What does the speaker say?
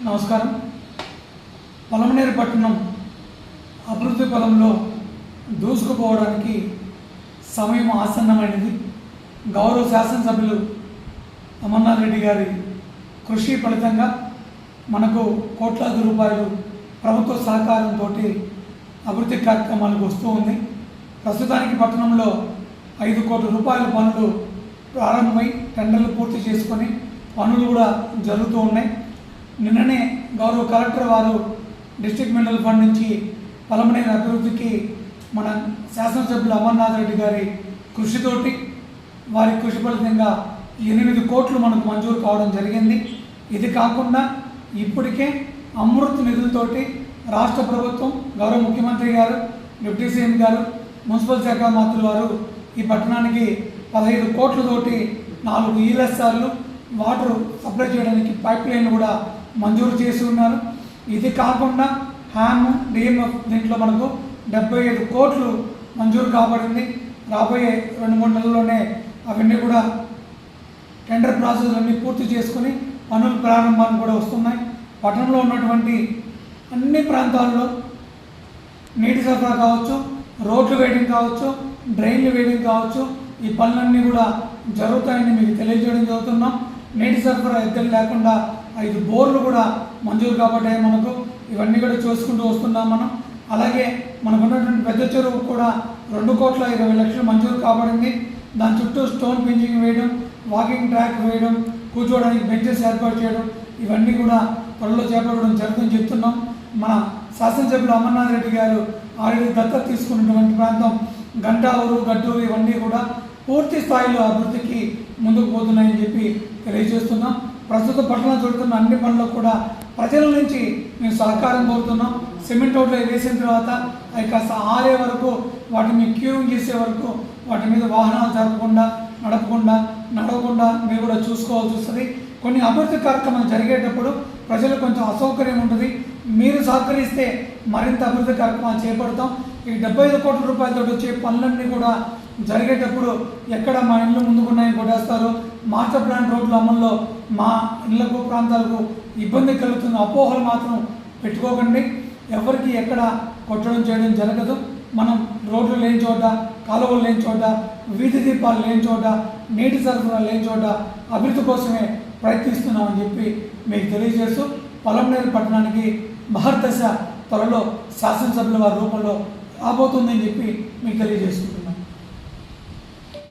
నమస్కారం. పలమనేరు పట్టణం అభివృద్ధి పదంలో దూసుకుపోవడానికి సమయం ఆసన్నమైనది. గౌరవ శాసనసభ్యులు అమర్నాథ్ రెడ్డి గారి కృషి ఫలితంగా మనకు కోట్లాది రూపాయలు ప్రభుత్వ సహకారంతో అభివృద్ధి కార్యక్రమాలకు వస్తూ ఉంది. ప్రస్తుతానికి పట్టణంలో 5 కోట్ల రూపాయల పనులు ప్రారంభమై టెండర్లు పూర్తి చేసుకొని పనులు కూడా జరుగుతూ ఉన్నాయి. నిన్ననే గౌరవ కలెక్టర్ వారు డిస్ట్రిక్ట్ మినరల్ ఫండ్ నుంచి పలమనేరు అభివృద్ధికి మన శాసనసభ్యులు అమర్నాథ్ రెడ్డి గారి కృషితోటి వారి కృషి ఫలితంగా 8 కోట్లు మనకు మంజూరు కావడం జరిగింది. ఇది కాకుండా ఇప్పటికే అమృత్ నిధులతోటి రాష్ట్ర ప్రభుత్వం గౌరవ ముఖ్యమంత్రి గారు, డిప్యూటీ సీఎం గారు, మున్సిపల్ శాఖ మంత్రులు వారు ఈ పట్టణానికి 15 కోట్లతోటి 4 ఈఎల్ఎస్ఆర్లు వాటర్ సప్లై చేయడానికి పైప్ లైన్లు కూడా మంజూరు చేసి ఉన్నారు. ఇది కాకుండా హ్యామ్ డిఎంఎఫ్ దీంట్లో మనకు 75 కోట్లు మంజూరు కాబడింది. రాబోయే 2-3 నెలల్లోనే అవన్నీ కూడా టెండర్ ప్రాసెస్ అన్నీ పూర్తి చేసుకుని పనుల ప్రారంభాన్ని కూడా వస్తున్నాయి. పట్టణంలో ఉన్నటువంటి అన్ని ప్రాంతాల్లో నీటి సరఫరా కావచ్చు, రోడ్లు వేయడం కావచ్చు, డ్రైన్లు వేయడం కావచ్చు, ఈ పనులన్నీ కూడా జరుగుతాయని మీకు తెలియజేయడం జరుగుతున్నాం. నీటి సరఫరా ఎద్దలు లేకుండా 5 బోర్లు కూడా మంజూరు కాబట్టాయి మనకు. ఇవన్నీ కూడా చూసుకుంటూ వస్తున్నాం మనం. అలాగే మనకు ఉన్నటువంటి పెద్ద చెరువు కూడా 2,20,00,000 మంజూరు కాబడింది. దాని చుట్టూ స్టోన్ పెంచింగ్ వేయడం, వాకింగ్ ట్రాక్ వేయడం, కూర్చోవడానికి బెంచెస్ ఏర్పాటు చేయడం, ఇవన్నీ కూడా త్వరలో చేపట్టడం జరుగుతుందని చెప్తున్నాం. మన శాసనసభ్యులు అమర్నాథ్ రెడ్డి గారు ఆల్రెడీ దత్తత తీసుకున్నటువంటి ప్రాంతం గంటావూరు, గడ్డూరు ఇవన్నీ కూడా పూర్తి స్థాయిలో అభివృద్ధికి ముందుకు పోతున్నాయని చెప్పి తెలియజేస్తున్నాం. ప్రస్తుత పట్టణంలో జరుగుతున్న అన్ని పనులకు కూడా ప్రజల నుంచి మేము సహకారం కోరుతున్నాం. సిమెంట్ రోడ్లు వేసిన తర్వాత అవి కాస్త ఆరే వరకు వాటిని క్యూరింగ్ చేసే వరకు వాటి మీద వాహనాలు జరపకుండా నడవకుండా మీరు కూడా చూసుకోవాల్సి వస్తుంది. కొన్ని అభివృద్ధి కార్యక్రమాలు జరిగేటప్పుడు ప్రజలకు కొంచెం అసౌకర్యం ఉంటుంది. మీరు సహకరిస్తే మరింత అభివృద్ధి కార్యక్రమాలు చేపడతాం. ఈ 75 కోట్ల రూపాయలతో వచ్చే పనులన్నీ కూడా జరిగేటప్పుడు ఎక్కడ మా ఇళ్ళు ముందుకున్నాయని కొట్టేస్తారు, మాస్టర్ ప్లాన్ రోడ్ల అమల్లో మా ఇళ్లకు ప్రాంతాలకు ఇబ్బంది కలుగుతున్న అపోహలు మాత్రం పెట్టుకోకండి. ఎవరికి ఎక్కడ కొట్టడం చేయడం జరగదు. మనం రోడ్లు లేని చోట, కాలువలు లేని చోట, వీధి దీపాలు లేని చోట, నీటి సరఫరా లేని చోట అభివృద్ధి కోసమే ప్రయత్నిస్తున్నామని చెప్పి మీకు తెలియజేస్తూ పలమనేరు పట్టణానికి మహర్దశ త్వరలో శాసనసభ్యుల వారి రూపంలో రాబోతుందని చెప్పి మీకు తెలియజేస్తున్నాం.